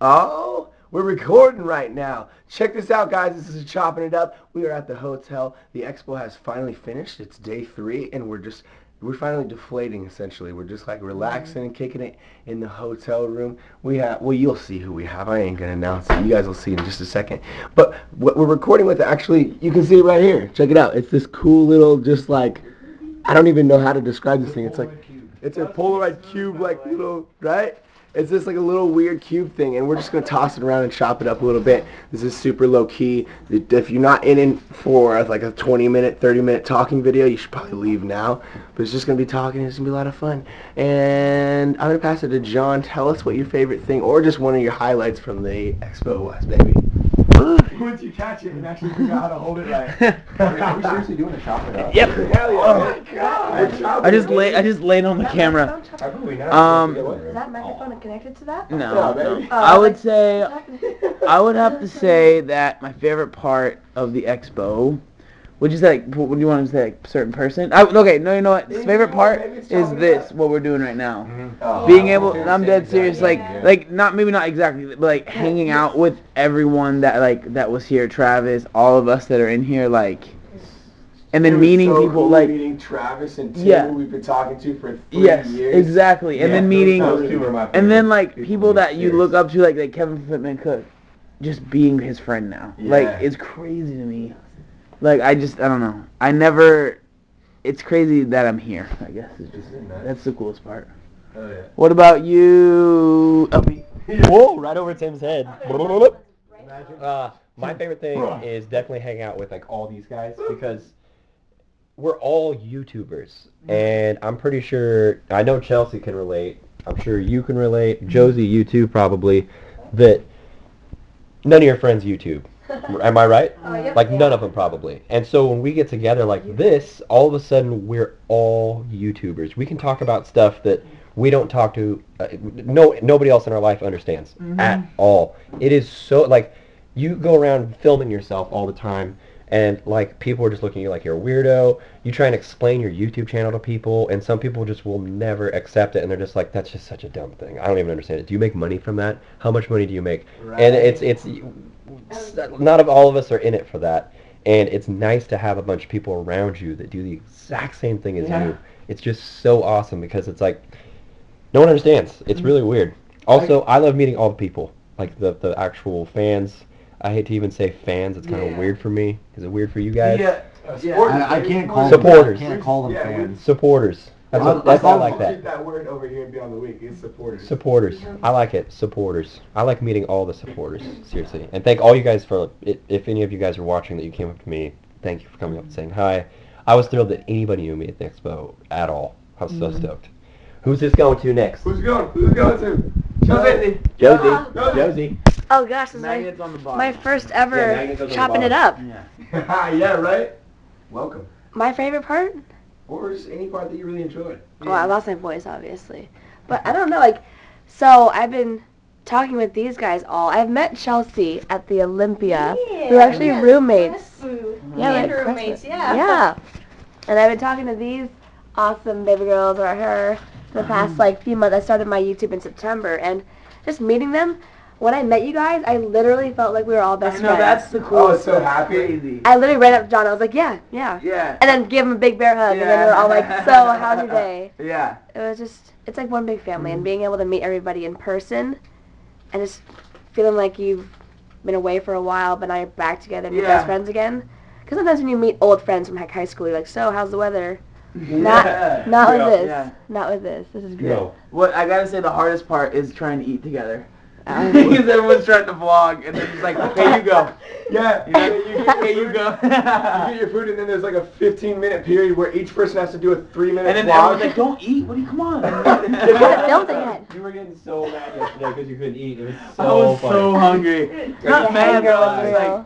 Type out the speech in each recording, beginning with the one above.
Oh, we're recording right now. Check this out, guys. This is Choppin' It Up. We are at the hotel. The expo has finally finished. It's day 3, and we're finally deflating, essentially. We're just like relaxing and kicking it in the hotel room. Well, you'll see who we have. I ain't gonna announce it. You guys will see in just a second. But what we're recording with, actually, you can see it right here. Check it out. It's this cool little, just like, I don't even know how to describe this thing. It's like, it's a Polaroid cube, like little, right? It's just like a little weird cube thing, and we're just going to toss it around and chop it up a little bit. This is super low-key. If you're not in for like a 20-minute, 30-minute talking video, you should probably leave now. But it's just going to be talking. It's going to be a lot of fun. And I'm going to pass it to John. Tell us what your favorite thing, or just one of your highlights from the expo was, baby. Once you catch it and actually figure out how to hold it right. Are we seriously doing a chop it up? Yep. Hell yeah. Oh my god. I just laid on the camera. Is that microphone connected to that? No. I would have to say that my favorite part of the expo, would you say, like, what do you want to say, like, certain person? Okay, no, you know what? His favorite part is this, what we're doing right now. Being able, and I'm dead serious, like maybe not exactly, but like hanging out with everyone that was here, Travis, all of us that are in here, like, and then meeting people, like, meeting Travis and Tim, who we've been talking to for 3 years. Exactly, and then meeting, and then like people that you look up to, like Kevin from Fitman Cook, just being his friend now, like, it's crazy to me. Like, I don't know. It's crazy that I'm here, I guess. That's the coolest part. Oh, yeah. What about you, LP? Whoa, right over Tim's head. My favorite thing is definitely hanging out with, like, all these guys, because we're all YouTubers. And I'm pretty sure, I know Chelsea can relate, I'm sure you can relate, Josie, you too probably, that none of your friends YouTube. Am I right? Yep. Like, none of them probably. And so when we get together like this, all of a sudden we're all YouTubers. We can talk about stuff that we don't talk to, nobody else in our life understands at all. It is so, like, you go around filming yourself all the time, and, like, people are just looking at you like you're a weirdo. You try and explain your YouTube channel to people, and some people just will never accept it, and they're just like, that's just such a dumb thing. I don't even understand it. Do you make money from that? How much money do you make? Right. And it's not all of us are in it for that, and it's nice to have a bunch of people around you that do the exact same thing as you. It's just so awesome, because it's like, no one understands. It's really weird. Also, I love meeting all the people, like the actual fans. I hate to even say fans. It's kind of weird for me. Is it weird for you guys? I can't call supporters. I can't call them fans. Supporters. I like that. Keep that word over here and be on the week. It's supporters. Supporters. I like it. Supporters. I like meeting all the supporters. Seriously. And thank all you guys for, if any of you guys are watching that you came up to me, thank you for coming up and saying hi. I was thrilled that anybody knew me at the expo at all. I was so stoked. Who's this going to next? Who's going to? Josie. Oh gosh, this is my first ever Chopping It Up. Yeah, right? Welcome. My favorite part? Or just any part that you really enjoyed. Well, I lost my voice, obviously. But I don't know, like, so I've been talking with these guys all. I've met Chelsea at the Olympia. We were actually roommates. Roommates, Yeah. And I've been talking to these awesome baby girls, or her, for the past, like, few months. I started my YouTube in September, and just meeting them, when I met you guys, I literally felt like we were all best friends. That's the coolest. I was so happy. I literally ran up to John. I was like, yeah. Yeah. And then give him a big bear hug. And then we were all like, so, how's your day? Yeah. It was just, it's like one big family. And being able to meet everybody in person and just feeling like you've been away for a while, but now you're back together and you're best friends again. Because sometimes when you meet old friends from high school, you're like, so, how's the weather? Not with this. Yeah. Not with this. This is great. No. What I gotta say, the hardest part is trying to eat together. Because everyone's trying to vlog, and then it's like, okay, you go. Yeah. You go. You get your food, and then there's like a 15-minute period where each person has to do a 3-minute And then vlog. everyone's like, don't eat. What do you, come on. You haven't filmed it yet. You were getting so mad yesterday because you couldn't eat. It was so I was funny. so hungry. Not mad, but I was just like,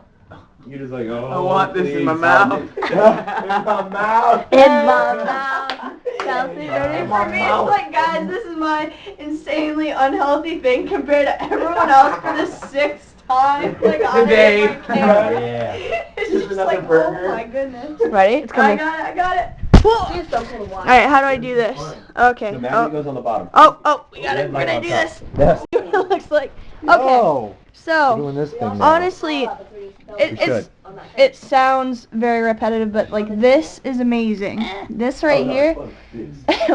You're just like, oh, I want this in my please, mouth. In my mouth. In my mouth. Chelsea, ready? For me, it's like, guys, this is my insanely unhealthy thing compared to everyone else for the 6th time. Like, on Today. my camera. Yeah. It's Just just like, burger. oh my goodness. Ready? It's I coming. got it. Use something to watch. Alright, how do I do this? Okay. The magnet goes on the bottom. Oh, we got it. We're gonna do this. Yes. It looks like Okay. So, doing this thing now. honestly, it sounds very repetitive, but like this is amazing. This right here.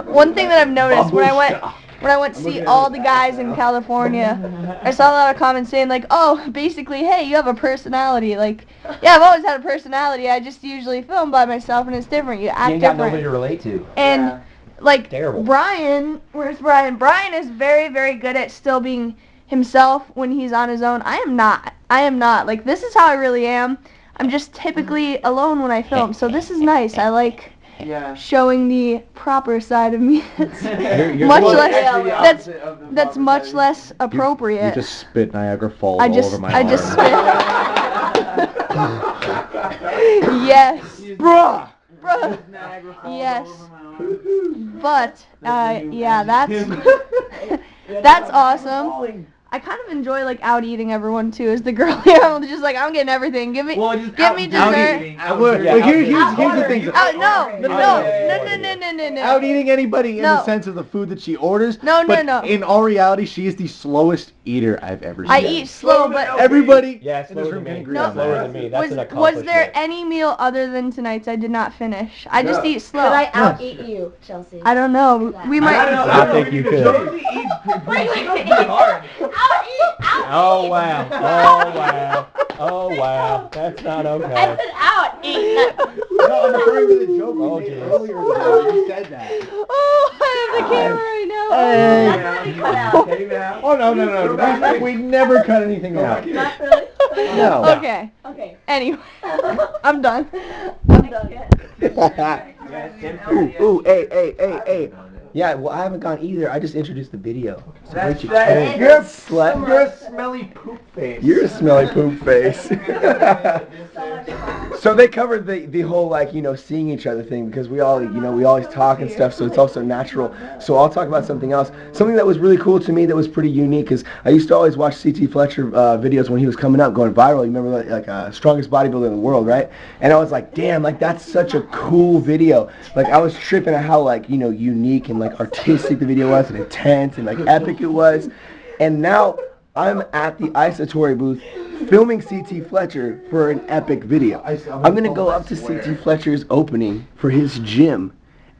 One thing that I've noticed when I went to see all the guys in California, I saw a lot of comments saying like, oh, basically, hey, you have a personality. Like, yeah, I've always had a personality. I just usually film by myself, and it's different. You act You ain't got different. nobody to relate to. And like Terrible. Brian, where's Brian? Brian is very, very good at still being himself when he's on his own. I am not. Like, this is how I really am. I'm just typically alone when I film, so this is nice. I like showing the proper side of me. That's much less appropriate. You just spit Niagara Falls all over my arm. I just spit. Yes. Bruh! Yes. But yeah, that's awesome. I kind of enjoy like out eating everyone too. As the girl here, I'm just like, I'm getting everything. Give me dessert. Here's the thing. No. Out eating anybody in the sense of the food that she orders. No. In all reality, she is the slowest eater I've ever seen. I eat slow, but everybody Yeah, in this slower room than can me. agree No. on Slower that. than me. That's an was accomplishment. there any meal other than tonight's I did not finish? I just eat slow. Could I out-eat you, Chelsea? I don't know. We might. I think you could. Oh wow. Oh wow. That's not okay. Out-eat. No, I'm referring to the joke Oh, you made geez. earlier. You said that. Oh, I have the camera right now. Oh, no. We never cut anything out. Not really? No. Okay. Okay. Anyway, I'm done. Ooh, hey. Yeah, well, I haven't gone either. I just introduced the video. So wait you can. You're slut. You're a smelly poop face. You're a smelly poop face. So they covered the whole, like, seeing each other thing, because we all, we always talk and stuff, so it's also natural. So I'll talk about something else. Something that was really cool to me that was pretty unique is I used to always watch C.T. Fletcher videos when he was coming up, going viral. You remember, like strongest bodybuilder in the world, right? And I was like, damn, like, that's such a cool video. Like, I was tripping at how, like, unique and, like, artistic the video was, and intense and, like, epic it was. And now I'm at the Isotory booth filming C.T. Fletcher for an epic video. I'm going to go up to C.T. Fletcher's opening for his gym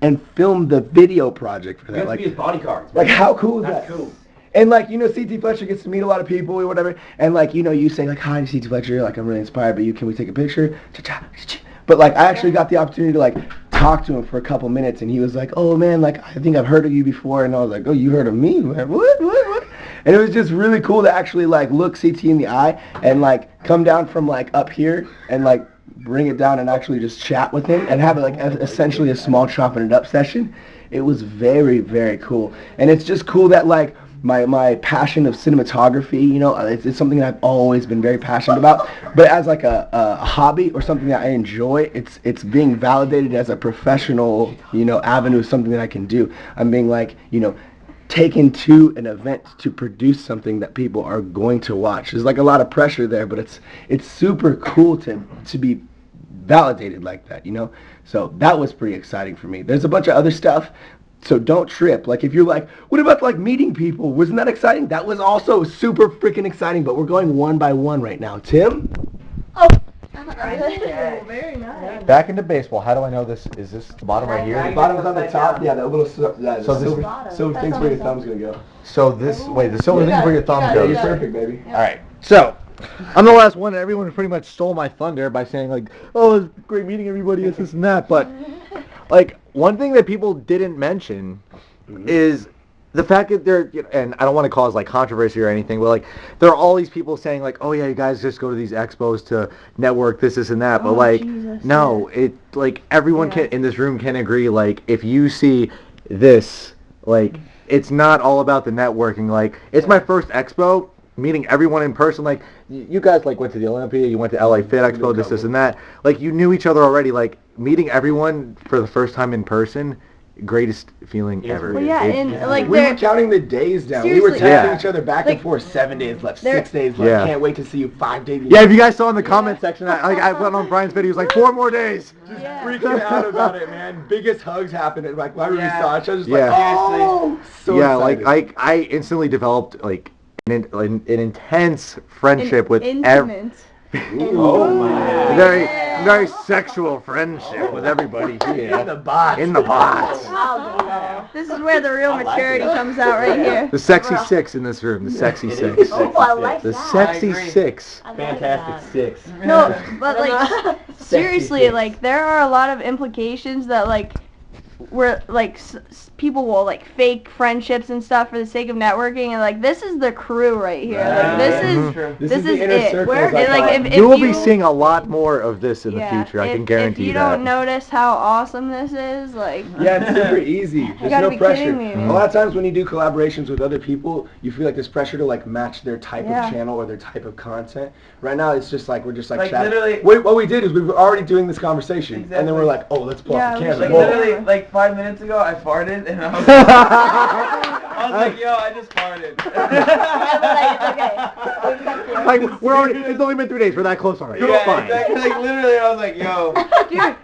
and film the video project for that. Like, his bodyguards. like, how cool is that? That's cool. And, like, C.T. Fletcher gets to meet a lot of people or whatever, and, like, you say, like, hi, C.T. Fletcher, like, I'm really inspired by you, can we take a picture? But, like, I actually got the opportunity to, like, talk to him for a couple minutes, and he was like, oh, man, like, I think I've heard of you before, and I was like, oh, you heard of me? What? And it was just really cool to actually, like, look CT in the eye and, like, come down from, like, up here and, like, bring it down and actually just chat with him and have, like, essentially a small Choppin' It Up session. It was very, very cool. And it's just cool that, like, my passion of cinematography, it's something that I've always been very passionate about. But as like a hobby or something that I enjoy, it's being validated as a professional, avenue, something that I can do. I'm being like, taken to an event to produce something that people are going to watch. There's like a lot of pressure there, but it's super cool to be validated like that, So that was pretty exciting for me. There's a bunch of other stuff. So don't trip. Like, if you're like, what about, like, meeting people? Wasn't that exciting? That was also super freaking exciting, but we're going one by one right now. Tim? Very nice. Back into baseball. How do I know this? Is this the bottom right here? The bottom's on the top. Yeah, that little silver thing's where your thumb's going to go. So this, wait, the silver thing's where your thumb Yeah, goes. you're perfect, baby. All right. So, I'm the last one, and everyone pretty much stole my thunder by saying, like, oh, it's great meeting everybody, this and that. But, like, one thing that people didn't mention is the fact that and I don't want to cause, like, controversy or anything, but, like, there are all these people saying, like, oh, yeah, you guys just go to these expos to network this and that. But, like, no, everyone in this room can agree, like, if you see this, like, it's not all about the networking. Like, it's my first expo, meeting everyone in person. Like, you guys, like, went to the Olympia, you went to LA Fit Expo, this and that. Like, you knew each other already. Like, meeting everyone for the first time in person, greatest feeling ever. Well, yeah, and like we were counting the days down. We were texting each other back and forth. 7 days left, 6 days left. Yeah. Can't wait to see you 5 days. Yeah, if you guys saw in the comment section, I went on Brian's video. He was like, 4 more days. Just freaking out about it, man. Biggest hugs happened. And, like, whenever we saw each other, just like, yeah. oh, so yeah, excited. like I instantly developed, like, an intense friendship with Intimate. Oh my. very sexual friendship with everybody here. In the box. In the box. This is where the real maturity comes out right here. The sexy six in this room. The sexy six. Oh, I like The that. sexy I agree. six. Fantastic six. No, but like seriously, like there are a lot of implications that like where like people will like fake friendships and stuff for the sake of networking, and like this is the crew right here. Like this is This is the inner it. circle. And, like if You will be seeing a lot more of this in the future. I can guarantee if you that. don't notice how awesome this is, like Yeah, it's super easy. There's gotta no be pressure. kidding me, man. A lot of times when you do collaborations with other people, you feel like there's pressure to like match their type Yeah. of channel or their type of content. Right now, it's just like we're just like Like, chatting. literally- What we did is we were already doing this conversation, and then we're like, oh, let's pull up the Yeah, we camera. should Like Whoa. literally, like 5 minutes ago, I farted, and I was like, yo, I just farted. Like we're already. It's only been 3 days. We're that close already. It's fine. Exactly. Like literally, I was like, yo. dude,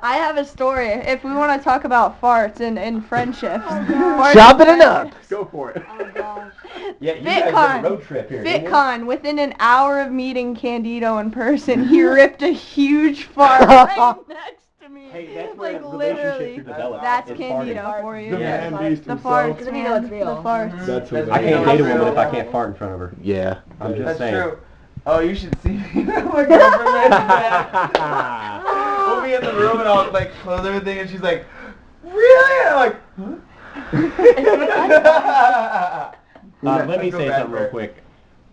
I have a story. If we want to talk about farts and friendships, farts Chopping and it up. friendships. Go for it. Oh gosh. Yeah, you guys did a road trip here. didn't you? FitCon, within an hour of meeting Candido in person, he ripped a huge fart right next to me. Hey, that's where like relationships literally. are developed. That's It's Candido farting. for you. The Yeah. man beast The himself. farts, Doesn't he man. know it's real? The farts. That's That's I can't date a woman if I real. can't fart in front of her. Yeah. I'm just That's saying. true. Oh, you should see me. My girlfriend we'll be in the room and I'll like close everything and she's like, really? And I'm like, huh? Let me I feel say bad something for real her. quick.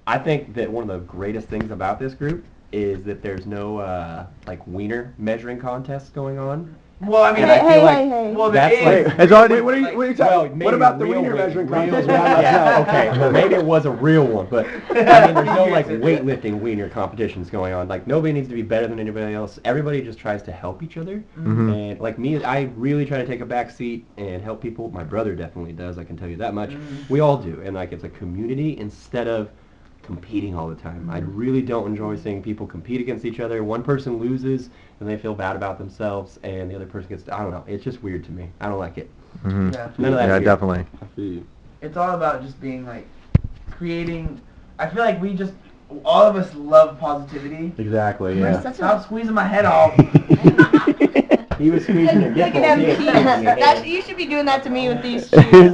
I think that one of the greatest things about this group is that there's no like wiener measuring contests going on. Well, I mean, And I feel like Well, that's there like is. It's already. Wait, what are you talking well, about? maybe What about the real wiener weight- measuring real contest? weight- Yeah, okay. Well, maybe it was a real one, but I mean, there's no like weightlifting wiener competitions going on. Like nobody needs to be better than anybody else. Everybody just tries to help each other. Mhm. And like me, I really try to take a back seat and help people. My brother definitely does. I can tell you that much. We all do, and like it's a community instead of competing all the time. I really don't enjoy seeing people compete against each other. One person loses and they feel bad about themselves, and the other person gets. I don't know. It's just weird to me. I don't like it. Mhm. Yeah. None of that. Yeah, here. definitely. It's all about just being like creating. I feel like we just all of us love positivity. Exactly. We're Yeah. such Stop squeezing my head off. He was squeezing your Look dick. at them cheese. You should be doing that to me with these cheese.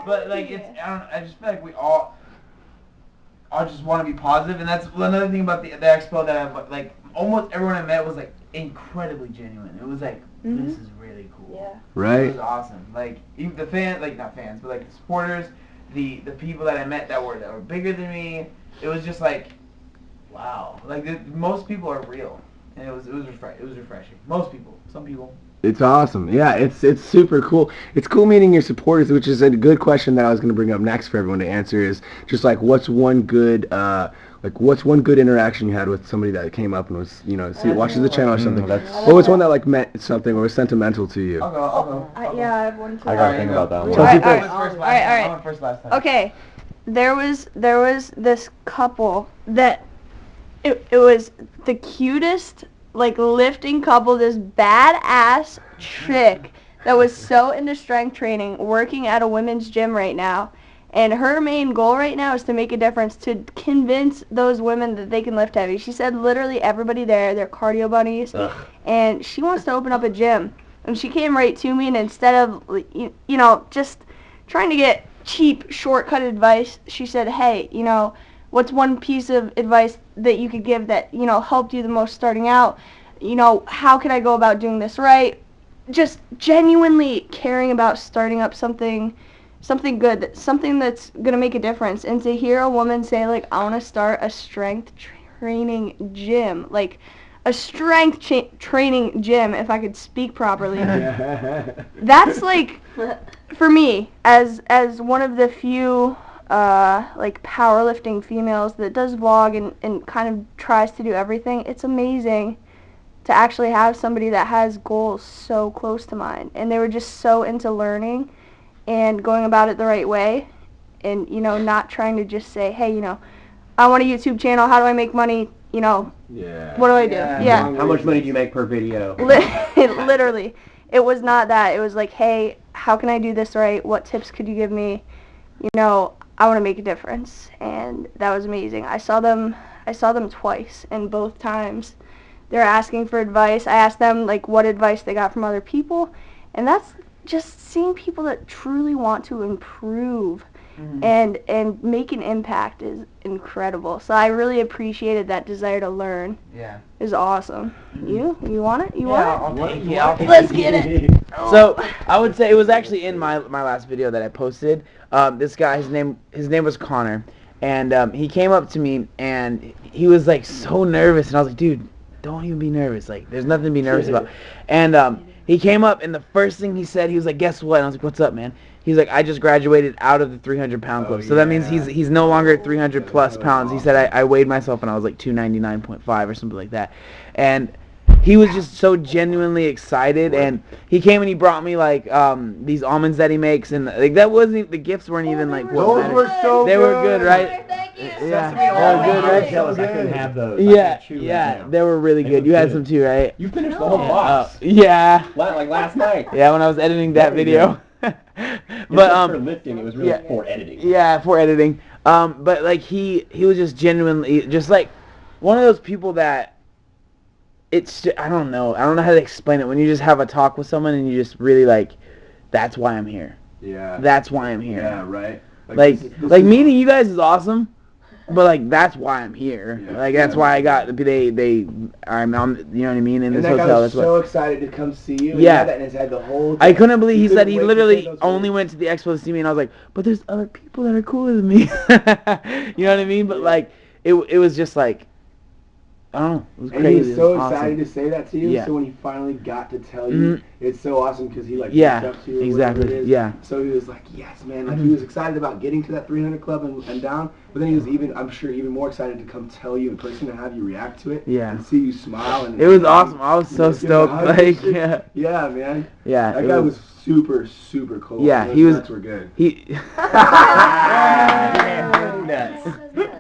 But like it's, I just feel like we all just want to be positive, and that's another thing about the expo that I like. Almost everyone I met was like incredibly genuine. It was like this is really cool. Yeah. It Right. was awesome. Like even the fans, like not fans, but like the supporters, the people that I met that were bigger than me. It was just like, wow. Like most people are real, and it was refreshing. Most people, some people. It's awesome. Yeah, it's super cool. It's cool meeting your supporters, which is a good question that I was going to bring up next for everyone to answer is just like what's one good interaction you had with somebody that came up and was, watches the channel or something. What was one that like meant something or was sentimental to you? I'll go. Yeah, I have one too. I gotta think about that one. Chelsea, Alright, first. alright. Alright. I went first last time. Okay, there was this couple that it was the cutest like lifting couple, this badass chick that was so into strength training, working at a women's gym right now, and her main goal right now is to make a difference, to convince those women that they can lift heavy. She said literally everybody there, they're cardio bunnies, and she wants to open up a gym. And she came right to me, and instead of just trying to get cheap shortcut advice, she said, hey, what's one piece of advice that you could give that, helped you the most starting out? How can I go about doing this right? Just genuinely caring about starting up something good, something that's going to make a difference. And to hear a woman say, like, I want to start a strength training gym, like a strength training gym, if I could speak properly. That's like, for me, as one of the few like powerlifting females that does vlog and kind of tries to do everything, it's amazing to actually have somebody that has goals so close to mine, and they were just so into learning and going about it the right way, and not trying to just say, hey, I want a YouTube channel, how do I make money, Yeah. what do I do? Yeah. How much money do you make per video? Literally, it was not that. It was like, hey, how can I do this right? What tips could you give me? you know, I want to make a difference, and that was amazing. I saw them twice, and both times they're asking for advice. I asked them like what advice they got from other people, and that's just seeing people that truly want to improve and make an impact is incredible. So I really appreciated that desire to learn. Yeah. Is awesome. You want it? You want it? I'll take Let's get it. So I would say it was actually in my last video that I posted. This guy, his name was Connor, and he came up to me and he was like so nervous, and I was like, dude, don't even be nervous. Like, there's nothing to be nervous about. And he came up, and the first thing he said, he was like, guess what? And I was like, what's up, man? He's like, I just graduated out of the 300-pound club. So that means he's no longer at 300 plus pounds. He said I weighed myself and I was like 299.5 or something like that. And he was just so genuinely excited, and he came and he brought me like these almonds that he makes, and like that wasn't, the gifts weren't even like what Those mattered. were so They were good, right? Thank you. Yeah, Sesame they were good, oil. right? Jealous I couldn't have those. I Yeah, could chew yeah, them. they were really They good. were You had good. some too, right? You finished the whole box. Yeah. Like last night. Yeah, when I was editing that There you video. But But for lifting, it was really yeah. for editing. Yeah, for editing. But like he was just genuinely just like one of those people that I don't know how to explain it. When you just have a talk with someone and you just really like, that's why I'm here. Yeah. That's why I'm here. Yeah, right. Like this meeting you guys is awesome, but like that's why I'm here. Yeah. Like that's why I got I'm on, you know what I mean, in And this that guy hotel. was That's so what. excited to come see you. Yeah. He had that in his head the whole I time. couldn't believe he said couldn't he wait to literally say those only words. went to the expo to see me, and I was like, but there's other people that are cooler than me. You know what I mean? But like it was just like, I don't know, it was And crazy. he was so It was awesome. excited to say that to you. Yeah. So when he finally got to tell you, it's so awesome because he like Yeah, reached up to you. Or exactly, whatever it is. yeah. So he was like, yes, man. Like he was excited about getting to that 300 club and down. But then he was I'm sure, even more excited to come tell you in person and have you react to it. Yeah. And see you smile. And It was awesome. I was so give him a stoked. hug and Like, shit. yeah, Yeah, man. yeah. That it guy was super, super cool. Yeah, Those he was- nuts were good. He. Nuts.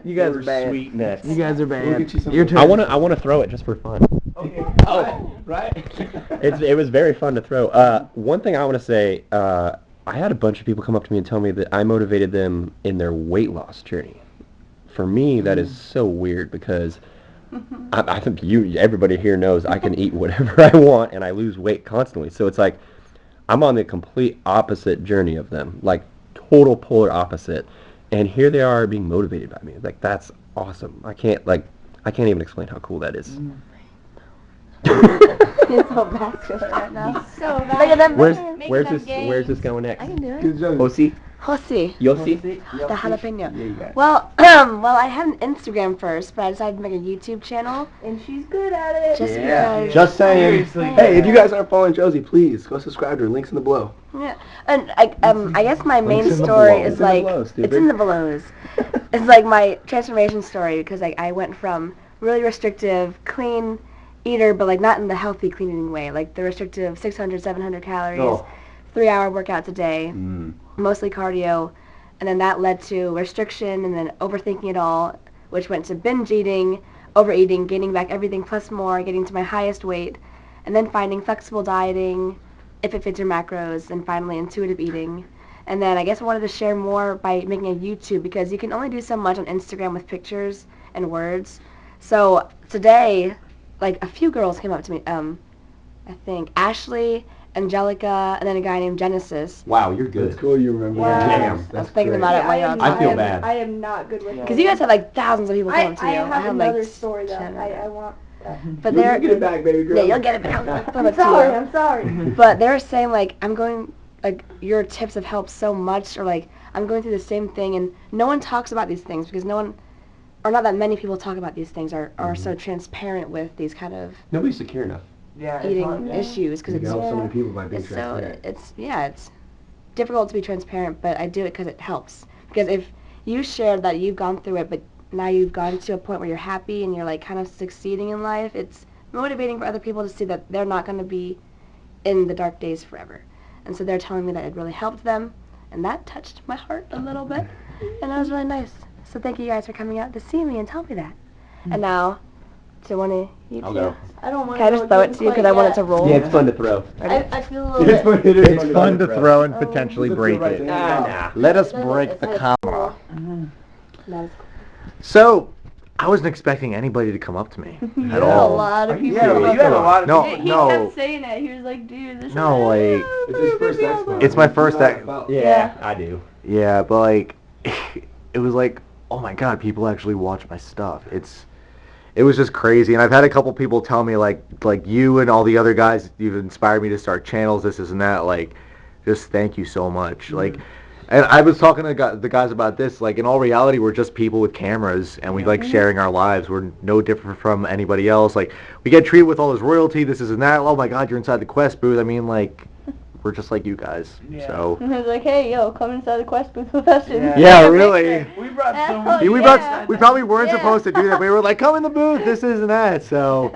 You guys They are were bad. sweet nuts. You guys are We'll bad. get you some Your more. turn. I want to throw it just for fun. Okay. Oh. Right? It was very fun to throw. One thing I want to say, I had a bunch of people come up to me and tell me that I motivated them in their weight loss journey. For me, that is so weird because I think everybody here knows I can eat whatever I want and I lose weight constantly. So it's like I'm on the complete opposite journey of them, like total polar opposite. And here they are being motivated by me. Like that's awesome. I can't even explain how cool that is. He's so masculine right now. So Look at them. Where's this going next? I can do it. Good job. Josie? Josie. Josie? The jalapeno. Yeah, you got it. Well, I had an Instagram first, but I decided to make a YouTube channel. and she's good at it. Just Yeah. because. Just saying. Seriously. Hey, if you guys aren't following Josie, please go subscribe to her. Links in the below. Yeah. And I guess my main Links in the story below. is It's in the like below, it's stupid. in the belows. It's like my transformation story because like I went from really restrictive, clean eater, but like not in the healthy clean eating way. Like the restrictive 600, 700 calories, Oh. 3-hour workouts a day, mostly cardio, and then that led to restriction and then overthinking it all, which went to binge eating, overeating, gaining back everything plus more, getting to my highest weight, and then finding flexible dieting, if it fits your macros, and finally intuitive eating. And then I guess I wanted to share more by making a YouTube because you can only do so much on Instagram with pictures and words. So today, like a few girls came up to me, I think Ashley, Angelica, and then a guy named Genesis. Wow, you're That's good. cool you remember Wow. that. Damn. I was That's thinking great. about it while y'all I feel talking. bad. I am not good with that. Because you guys had like thousands of people come up to I you. have had, another like, story though. 10. I want that. But You'll they're get it back, baby girl. yeah, you'll get it back. I'll throw it I'm to sorry. you. I'm sorry. But they were saying like I'm going like your tips have helped so much, or like I'm going through the same thing, and no one talks about these things because no one, or not that many people talk about these things, are so transparent with these kind of Nobody's secure enough. Yeah. eating issues because You can it's help so many people by being it's so transparent. it's difficult to be transparent, but I do it because it helps. Because if you shared that you've gone through it, but now you've gone to a point where you're happy and you're like kind of succeeding in life, it's motivating for other people to see that they're not going to be in the dark days forever. And so they're telling me that it really helped them, and that touched my heart a little bit, and that was really nice. So thank you guys for coming out to see me and tell me that. And now So one of you I'll two? go. I don't want Can I just throw it to you because I want it to roll? Yeah, it's fun to throw. I feel a little bit. It's fun to throw and potentially break it. Nah. Let us break the camera. That is So, I wasn't expecting anybody to come up to me at A all. lot of people. Yeah, you have a lot of No, He no. kept saying it. He was like, dude, this No, is... like, It's his first expo. it's my first Yeah, I do. Yeah, but like, it was like, oh my god, people actually watch my stuff. It was just crazy, and I've had a couple people tell me like you and all the other guys, you've inspired me to start channels, this and that. Like, just thank you so much. Like, and I was talking to the guys about this. Like, in all reality, we're just people with cameras, and we like sharing our lives. We're no different from anybody else. Like, we get treated with all this royalty, this and that. Oh my god, you're inside the Quest booth. I mean, like, we're just like you guys. Yeah. So. And he was like, hey, yo, come inside the Quest booth with us. and Yeah. take Yeah, a really. picture. We brought Hell some. Yeah, yeah. we probably weren't Yeah. supposed to do that. We were like, come in the booth, this and that. So,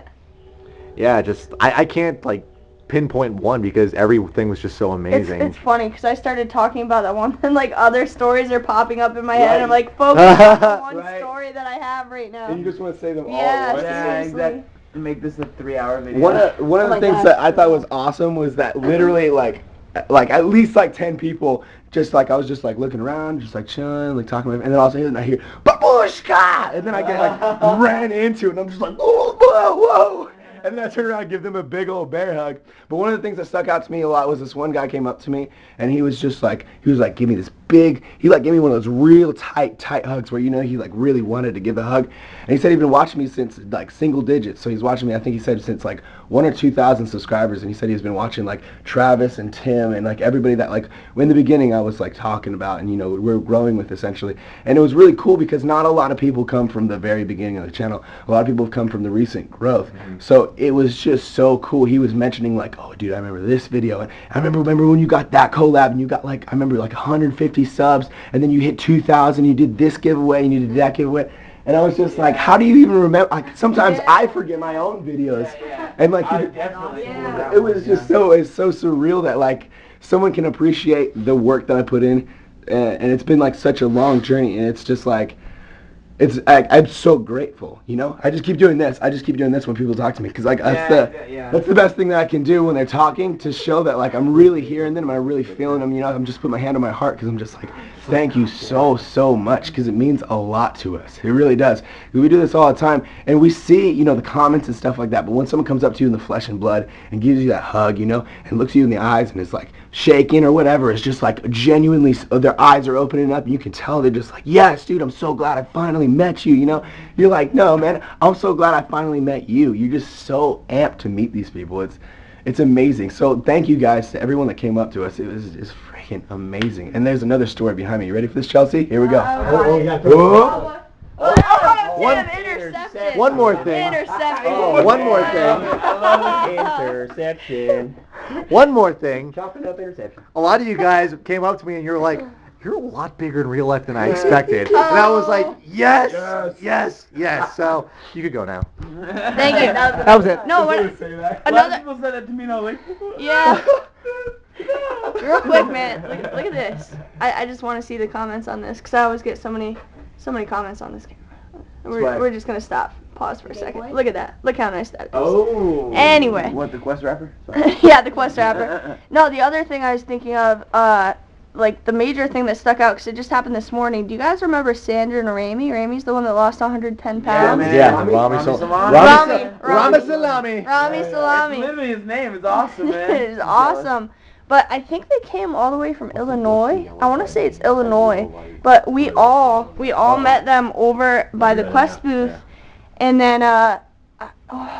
yeah, just I can't like pinpoint one because everything was just so amazing. It's funny because I started talking about that one and like other stories are popping up in my head and I'm like, focus on the one Right. story that I have right now. And you just want to say them all Yeah, at once. Yeah, seriously. exactly. Make this a 3-hour video. One of Oh the my things gosh. that I thought was awesome was that literally like at least like 10 people just like I was just like looking around, just like chilling, like talking, and then all of a sudden I hear babushka, and then I get like ran into it, and I'm just like whoa, whoa, whoa. And then I turned around and give them a big old bear hug. But one of the things that stuck out to me a lot was this one guy came up to me and he was like, give me this big, he like gave me one of those real tight hugs where, you know, he like really wanted to give the hug. And he said he'd been watching me since like single digits. So he's watching me, I think he said since like 1,000 or 2,000 subscribers. And he said he's been watching like Travis and Tim and like everybody that like in the beginning I was like talking about and, you know, we're growing with essentially. And it was really cool because not a lot of people come from the very beginning of the channel. A lot of people have come from the recent growth. So it was just so cool. He was mentioning like, oh dude, I remember this video, and I remember when you got that collab and you got like, I remember like 150 subs, and then you hit 2,000, you did this giveaway and you did that giveaway, and I was just like, how do you even remember? Like sometimes I forget my own videos, and like it was just it's so surreal that like someone can appreciate the work that I put in, and it's been like such a long journey, and it's just like. I'm so grateful, you know. I just keep doing this. When people talk to me, because like that's the best thing that I can do when they're talking, to show that like I'm really hearing them, and I'm really feeling them. You know, I'm just putting my hand on my heart because I'm just like, thank you so much, because it means a lot to us. It really does. We do this all the time, and we see, you know, the comments and stuff like that. But when someone comes up to you in the flesh and blood and gives you that hug, you know, and looks you in the eyes and is like shaking or whatever, it's just like genuinely their eyes are opening up, and you can tell they're just like, yes, dude, I'm so glad I finally met you. You know, you're like, no, man, I'm so glad I finally met you. You're just so amped to meet these people. It's amazing. So thank you guys to everyone that came up to us. It was just freaking amazing. And there's another story behind me. You ready for this, Chelsea? Here we go. One more thing. Interception. One more thing. Interception. One more thing. Chopping up interception. A lot of you guys came up to me and you're like, you're a lot bigger in real life than I expected. And I was like, yes. So you could go now. Thank you. That was it. No, what? A lot of Another. people said that to me, and I was like, Yeah. Real quick, man. Look at this. I just want to see the comments on this because I always get so many comments on this. We're just gonna stop. Pause for a second. Look at that. Look how nice that is. oh. Anyway. What, the Quest rapper? Sorry. Yeah, the Quest rapper. No, the other thing I was thinking of, like the major thing that stuck out because it just happened this morning. Do you guys remember Sandra and Rami? Rami's the one that lost 110 pounds. man. Yeah, Rami Salami. Rami Salami. That's literally his name. It's awesome, man. It is awesome. But I think they came all the way from Illinois. I want to say it's Illinois. But we all met them over by the Quest booth. And then,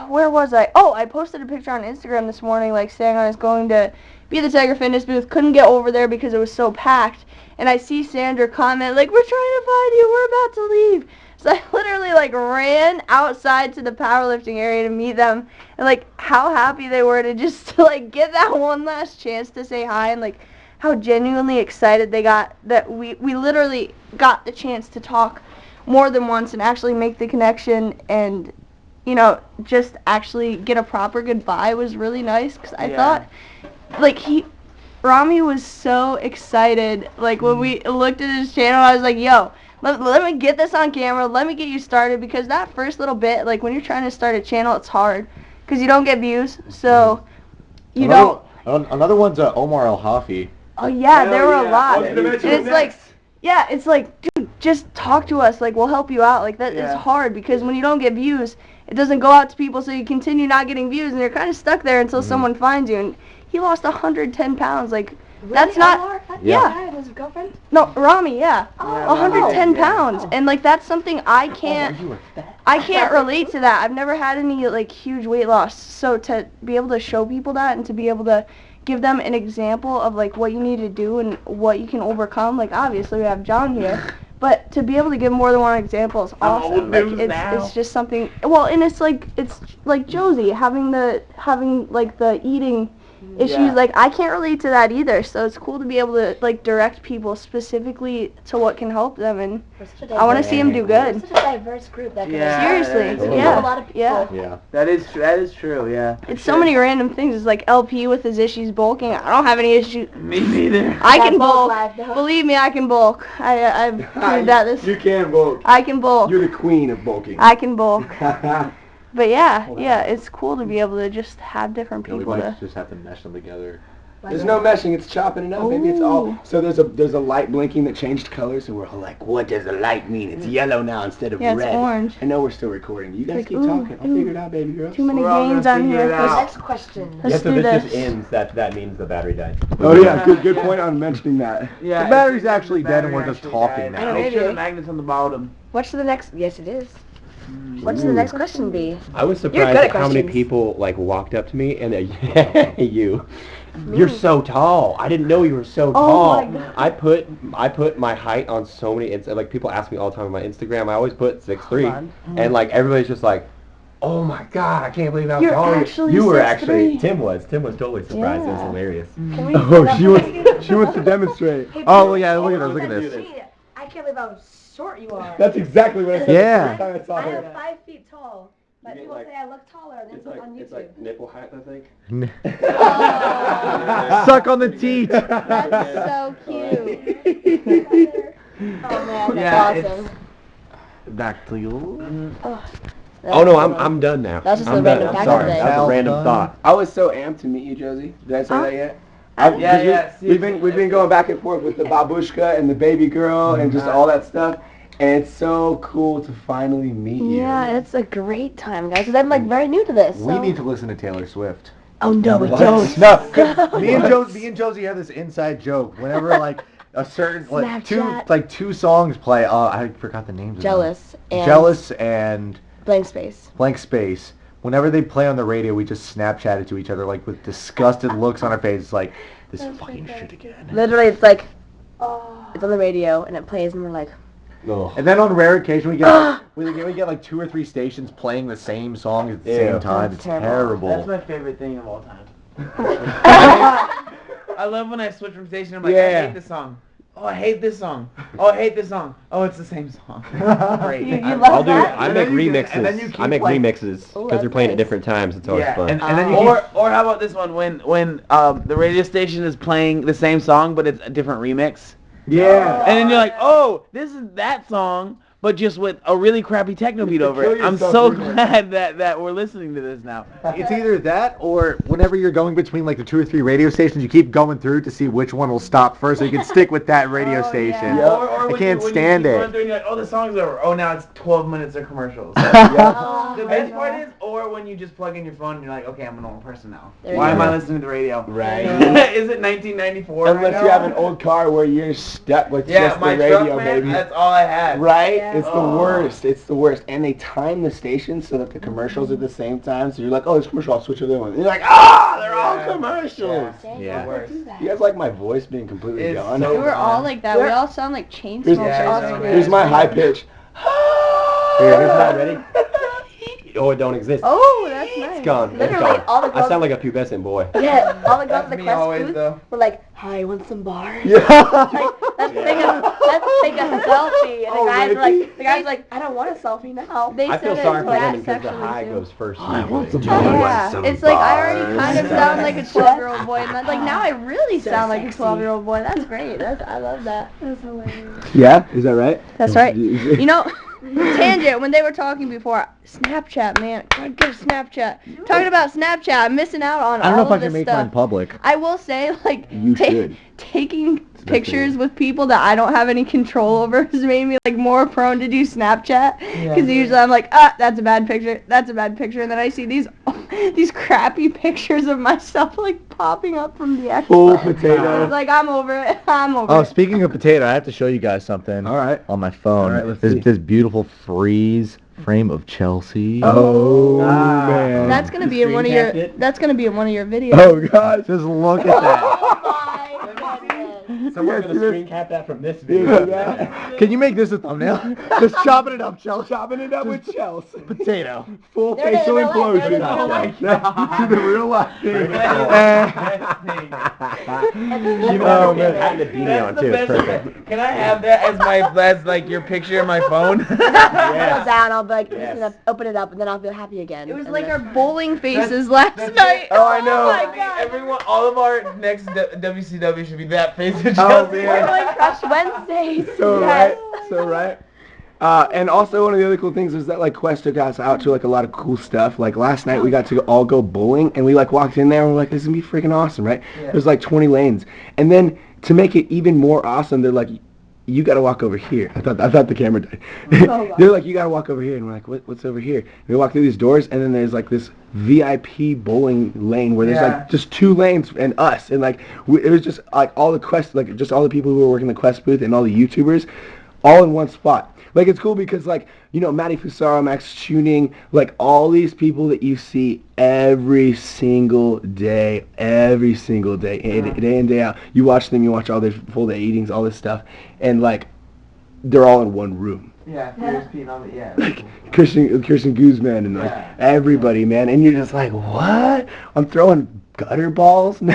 where was I? Oh, I posted a picture on Instagram this morning, like saying I was going to be at the Tiger Fitness booth. Couldn't get over there because it was so packed. And I see Sandra comment, like, we're trying to find you. We're about to leave. So I literally, like, ran outside to the powerlifting area to meet them. And, like, how happy they were to just, like, get that one last chance to say hi. And, like, how genuinely excited they got that we literally got the chance to talk more than once and actually make the connection and, you know, just actually get a proper goodbye was really nice. Because I thought, like, Rami was so excited. Like, when we looked at his channel, I was like, yo, Let me get this on camera. Let me get you started, because that first little bit, like when you're trying to start a channel, it's hard because you don't get views. So you don't. Another one's Omar Al Hafi. Oh yeah, there were a lot. And it's like, dude, just talk to us. Like, we'll help you out. Like, that is hard, because when you don't get views, it doesn't go out to people, so you continue not getting views, and you're kind of stuck there until someone finds you. And he lost 110 pounds. Like, Really? that's not. Omar? Yeah. His girlfriend? No, Rami, yeah. Oh, 110 pounds. And, like, that's something I can't relate to that. I've never had any, like, huge weight loss. So to be able to show people that, and to be able to give them an example of, like, what you need to do and what you can overcome. Like, obviously we have John here, but to be able to give more than one example is awesome. Like, it's just something. Well, and it's like Josie having like the eating issues. Yeah. Like, I can't relate to that either. So it's cool to be able to, like, direct people specifically to what can help them, and I want to see them do We're good. such a diverse group that can Seriously, We yeah. have a lot of people. Yeah. That is true. Yeah. It's so many random things. It's like LP with his issues bulking. I don't have any issues. Me neither. I can That's bulk bulk. life, though. Believe me, I can bulk. I've proved that You can bulk. I can bulk. You're the queen of bulking. I can bulk. But yeah, it's cool to be able to just have different We people might to. just have to mesh them together. There's no meshing, it's chopping it up. Maybe it's all. Ooh. So there's a light blinking that changed colors, and we're all like, what does the light mean? It's yellow now instead of Yeah, it's red. orange. I know we're still recording. You guys Like, keep ooh, talking. I'll ooh. figure it out, baby girl. Too many We're all games gonna on figure here. it out. Next question. Let's Yeah, so do this this. just ends. That means the battery died. Oh yeah, good point on mentioning that. Yeah. The battery's it's- actually the dead and we're battery just actually talking died. now. Make sure the Maybe. magnet's on the bottom. What's the next? Yes, it is. What's the next question be? I was good surprised at at how many questions. people like walked up to me and you're so tall. I didn't know you were so tall. my God. I put my height on so many. It's like people ask me all the time on my Instagram. I always put 6'3", and like everybody's just like, oh my god, I can't believe how You're tall actually you were. 6'3". Actually, Tim was totally surprised. It was Yeah. hilarious. Can we Oh, she wants to demonstrate. Hey, Oh, people, yeah, look at everyone this, look at says, this. "Gee, I can't believe how short you are. That's exactly what I said Yeah. the first time I saw I am her. 5 feet tall, but You people get, say I look taller on YouTube. nipple height, I think. Suck on the teat. That's so cute. Oh man, Yeah, that's awesome. Back to you. Oh no, I'm done now. That was just I'm a done. random I'm fact sorry. today. That was a random Done. thought. I was so amped to meet you, Josie. Did I say that yet? We've been going back and forth with the babushka and the baby girl and just all that stuff, and it's so cool to finally meet you. Yeah, it's a great time, guys, because I'm like very new to this. We so- need to listen to Taylor Swift. Oh no, we What? don't. No, 'cause me and Josie have this inside joke. Whenever like a certain Snapchat. two songs play. I forgot the names. Jealous Of them. and Jealous and Blank Space. Blank Space. Whenever they play on the radio, we just Snapchat it to each other like with disgusted looks on our faces, like this fucking shit again. Literally, it's like it's on the radio and it plays, and we're like, Oh. And then on rare occasion we get like 2 or 3 stations playing the same song at the same time. That's It's terrible. That's terrible. my favorite thing of all time. I love when I switch from station. I'm like, I Yeah. hate this song. Oh, I hate this song. Oh, I hate this song. Oh, it's the same song. Great. You I- love I'll do. that? I And make then you can- remixes. and then you keep, I make like- remixes Oh, because that's they're playing at nice. different times. It's always Yeah, fun. And then you Or how about this one when the radio station is playing the same song but it's a different remix, Yeah. and then you're like, oh, this is that song but just with a really crappy techno beat over Kill it. I'm yourself so remix. glad that we're listening to this now. It's either that or whenever you're going between like the 2 or 3 radio stations, you keep going through to see which one will stop first so you can stick with that radio station. Yeah. Or I when can't you stand keep it. going through and you're like, oh, the song's over. Oh, now it's 12 minutes of commercials. Oh, The best part is, or when you just plug in your phone and you're like, okay, I'm a normal person now. There Why you am go. I listening to the radio? Right. Is it 1994 Unless right you now? have an old car where you're stuck with Yeah, just my the truck, radio, man, baby. that's all I had. Right? Yeah. It's the Oh. worst. It's the worst. And they time the stations so that the commercials are the same time. So you're like, oh, this commercial, I'll switch to the other one. And you're like, ah, they're all Yeah. commercials. dang, Yeah. I would do that. You guys like my voice being completely It's gone? so We were all like that. We We're- all sound like chain Here's, smokers. Yeah, right now. here's my high pitch. Here, it's not ready. Oh, it don't exist. Oh, that's nice. It's gone. It's Literally, gone. all the I girls. sound like a pubescent boy. Yeah, all the girls That's at the me Quest always, booth though. were like, "Hi, want some bars?" Yeah. Like, that's take a selfie. And the guy's like, I don't want a selfie now. They I said feel it sorry for that women because the sexually, high too. goes first. I want usually. some Yeah, it's like I already kind of sound like a 12-year-old boy, and like now I really sound like a 12-year-old boy. That's great. I love that. That's hilarious. Yeah, is that right? That's right. You know, tangent, when they were talking before, Snapchat, man. God, give Snapchat. Talking about Snapchat, I'm missing out on I don't know all if I of can this make stuff. mine public. I will say, like, You should. taking pictures with people that I don't have any control over has made me, like, more prone to do Snapchat. Because usually I'm like, that's a bad picture, that's a bad picture. And then I see these crappy pictures of myself, like, popping up from the expo. Full potato. It's like, I'm over it. Oh, speaking of potato, I have to show you guys something. All right. On my phone. All right, let's see. This beautiful freeze frame of Chelsea. Oh, man. That's gonna be in one of your. That's gonna be in one of your videos. Oh, God. Just look at that. Someone's Yes, gonna yes. screen cap that from this Yeah, video. yeah. Can you make this a thumbnail? Just chopping it up, Chelsea. Chopping it up with Chelsea. Potato. Full There it is, facial in real life, there it implosion. is, in real life. To the real life thing. Oh, man. Had the beanie on, too. It's perfect. Can I have that as like your picture in my phone? I'll go down, I'll be like, I'm just gonna open it up, and then I'll feel happy again. It was and like then- our bowling faces last night. Oh, I know. Oh my God. Everyone, all of our next WCW should be that face of Oh, Chelsea. We're man. doing Crush Wednesdays. So Yes. right, so right. And also one of the other cool things is that like Quest took us out to like a lot of cool stuff. Like last night we got to all go bowling, and we like walked in there and we're like, this is gonna be freaking awesome, right? There's like 20 lanes, and then to make it even more awesome, they're like, you gotta walk over here. I thought the camera died. They're like, you gotta walk over here, and we're like, what's over here? And we walk through these doors, and then there's like this VIP bowling lane where there's like just 2 lanes and us, and like it was just like all the Quest, like just all the people who were working the Quest booth and all the YouTubers, all in one spot. Like it's cool because like, you know, Matty Fusaro, Max Tuning, like all these people that you see every single day, day in, day out. You watch them, you watch all their full day eatings, all this stuff, and like they're all in one room. Yeah, Fierce Pete on it, yeah. Like Kirsten Guzman and like everybody, man, and you're just like, what? I'm throwing gutter balls. Oh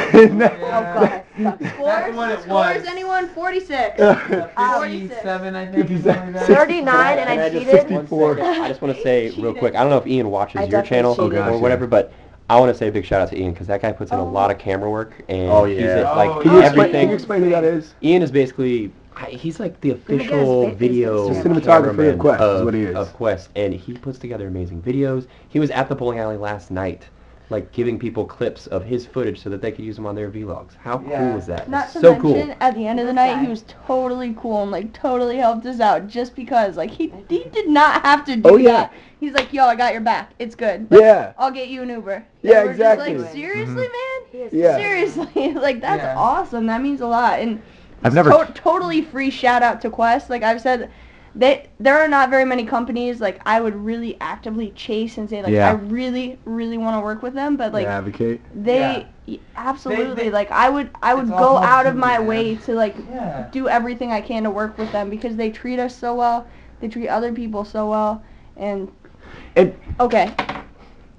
God. That's what it Scores was. anyone? 46. 57, I think. 39, and I cheated. 54. I just want to say real quick, I don't know if Ian watches I your definitely channel cheated. Oh, gosh, or whatever, but I want to say a big shout out to Ian because that guy puts in a lot of camera work and Oh, he's yeah. like Oh, Can you everything. explain who that is? Ian is basically he's like the me get his official face video Instagram. Cinematographer of cameraman Quest is what he is. Of Quest, and he puts together amazing videos. He was at the bowling alley last night, like giving people clips of his footage so that they could use them on their vlogs. How cool is that? Not to so mention, cool. at the end of the night, he was totally cool and like totally helped us out just because like he did not have to do that. He's like, yo, I got your back. It's good. Like, Yeah. I'll get you an Uber. Yeah, And we're exactly. Just like, seriously, man? Yeah. Seriously, like that's awesome. That means a lot. And I've never. totally free shout out to Quest. Like I've said, there are not very many companies like I would really actively chase and say like I really want to work with them, but like Advocate. they absolutely They- like I would it's go all out of helpful, my man. way to like Yeah. do everything I can to work with them because they treat us so well. They treat other people so well, and okay.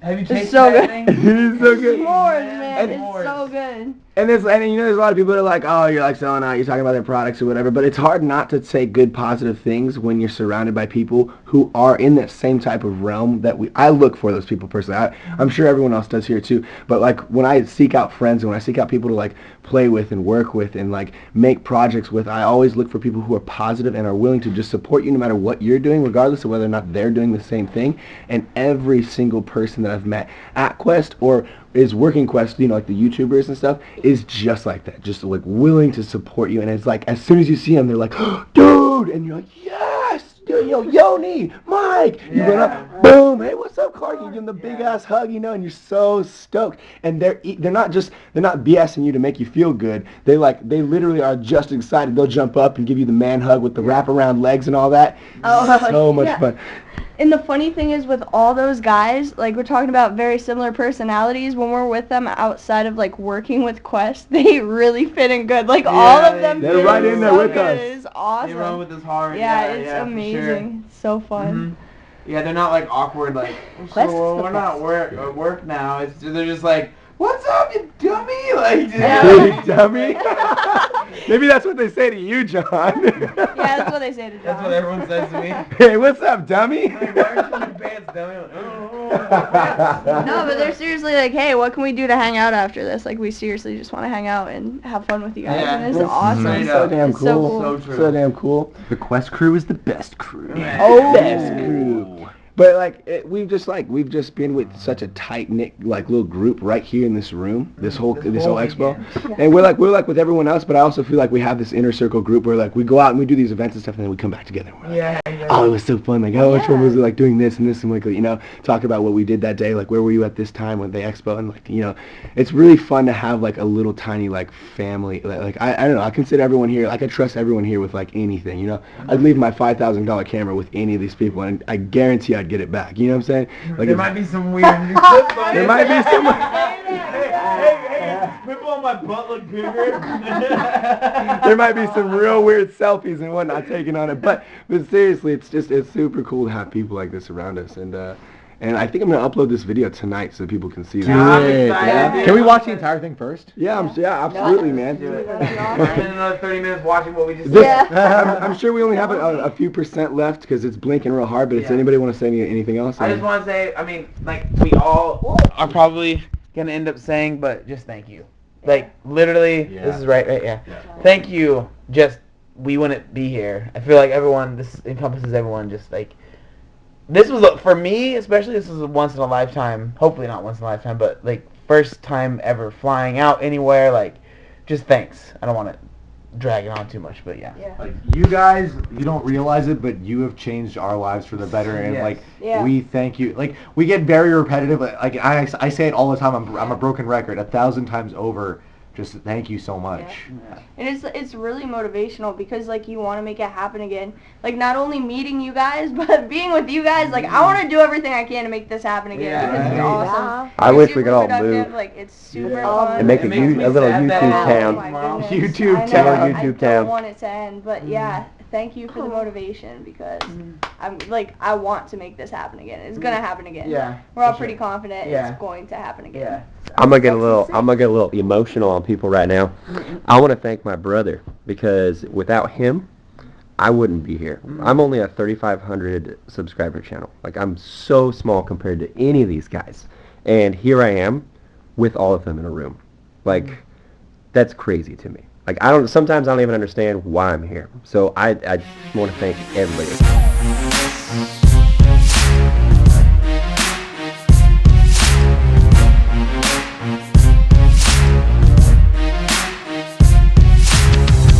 Have you It's tasted so that good. thing? It's so good. S'mores, man. And- It's so good. And you know, there's a lot of people that are like, oh, you're like selling out, you're talking about their products or whatever, but it's hard not to say good, positive things when you're surrounded by people who are in that same type of realm that I look for those people personally. I'm sure everyone else does here too, but like when I seek out friends and when I seek out people to like play with and work with and like make projects with, I always look for people who are positive and are willing to just support you no matter what you're doing, regardless of whether or not they're doing the same thing. And every single person that I've met at Quest or is working Quest, you know, like the YouTubers and stuff, is just like that, just like willing to support you. And it's like as soon as you see them, they're like, oh, dude, and you're like, yes, dude, you know, Yoni, Mike, you run up, boom, hey, what's up, Clark? You give them the big ass hug, you know, and you're so stoked. And they're not BSing you to make you feel good. They literally are just excited. They'll jump up and give you the man hug with the wraparound legs and all that. So much fun. And the funny thing is with all those guys, like we're talking about very similar personalities, when we're with them outside of like working with Quest, they really fit in good. Like all of them they're fit right in there so with good. us. It's awesome. They run with us hard. Yeah, Yeah, it's for amazing. sure. It's so fun. Yeah, they're not like awkward like, Quest so is the we're not best. work now. They're just like, what's up, you dummy? Like, Big dummy. Maybe that's what they say to you, John. Yeah, that's what they say to John. That's what everyone says to me. Hey, what's up, dummy? Like, why aren't you in your pants, dummy? No, but they're seriously like, hey, what can we do to hang out after this? Like, we seriously just want to hang out and have fun with you guys, Yeah. and it's awesome. It's so damn It's cool. so cool. So true. So damn cool. The Quest crew is the best crew. Oh, best crew. But like we've just been with such a tight knit like little group right here in this room, this whole expo, and we're like with everyone else. But I also feel like we have this inner circle group where like we go out and we do these events and stuff, and then we come back together. And we're like, Exactly. oh, it was so fun. Like, how much fun was it? Like doing this and this and like talk about what we did that day. Like, where were you at this time with the expo? And like it's really fun to have like a little tiny like family. Like I don't know. I consider everyone here. Like I trust everyone here with like anything. I'd leave my $5,000 camera with any of these people, and I guarantee I'd get it back. You know what I'm saying? Like There might be some weird new clips on there it. might be some. Hey, people on my butt look bigger. There might be some real weird selfies and whatnot taken on it, but seriously, it's super cool to have people like this around us, and I think I'm gonna upload this video tonight so people can see. I'm this. excited, dude. Can we watch the entire thing first? Yeah, absolutely, man. Spend another 30 minutes watching what we just This- did. I'm sure we only have a few percent left because it's blinking real hard. But does anybody want to say anything else? I just want to say, I mean, like, we all are probably going to end up saying, but just thank you. Like, literally, this is right, yeah. Thank you, just, we wouldn't be here. I feel like this encompasses everyone, just like, this was, for me especially, this was a once in a lifetime, hopefully not once in a lifetime, but like, first time ever flying out anywhere, like, just thanks. I don't want to drag it on too much, but yeah. Like, you guys, you don't realize it, but you have changed our lives for the better, and Yes. like Yeah. we thank you. Like, we get very repetitive. Like I say it all the time. I'm a broken record 1,000 times over. Just thank you so much. And it's really motivational because like you want to make it happen again. Like not only meeting you guys, but being with you guys. Like I want to do everything I can to make this happen again Yeah. because it's awesome. I It's wish we super could all productive, move Like it's super fun. and make a, It makes me a little sad that YouTube it's town. Oh my goodness. YouTube I know, town. I YouTube don't town. want it to end, but yeah, thank you for the motivation because I want to make this happen again. It's gonna happen again. Yeah, We're all for pretty sure. confident Yeah. it's going to happen again. Yeah. I'm gonna get a little emotional on people right now. I want to thank my brother because without him, I wouldn't be here. I'm only a 3,500 subscriber channel. Like I'm so small compared to any of these guys, and here I am with all of them in a room. Like that's crazy to me. Like sometimes I don't even understand why I'm here. So I want to thank everybody.